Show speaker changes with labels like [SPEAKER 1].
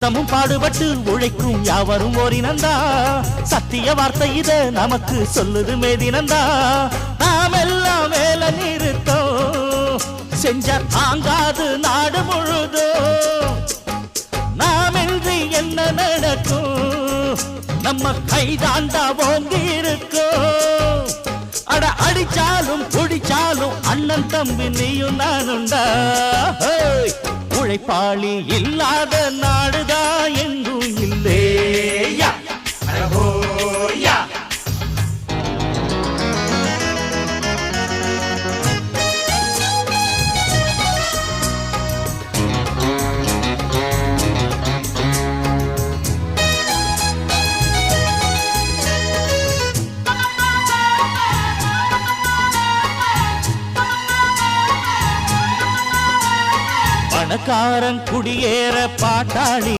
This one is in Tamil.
[SPEAKER 1] தமும் பாடுபட்டு உழைக்கும் யாவரும் ஓரினந்தா சத்திய வார்த்தை இத நமக்கு சொல்லுது மேதினந்தா நாம் எல்லாம் வேலை நிறுத்தோம் செஞ்ச தாங்காது நாடு முழுதும் நாம் இன்றி என்ன நடக்கும் நம்ம கைதாண்டா ஓங்கி இருக்கும் அட அடிச்சாலும் குடிச்சாலும் அண்ணன் தம்பி நீயும் நானுண்டா உழைப்பாளி இல்லாத நாடுதான் எங்கும் இல்லையா பணக்காரன் குடியேற பாட்டாளி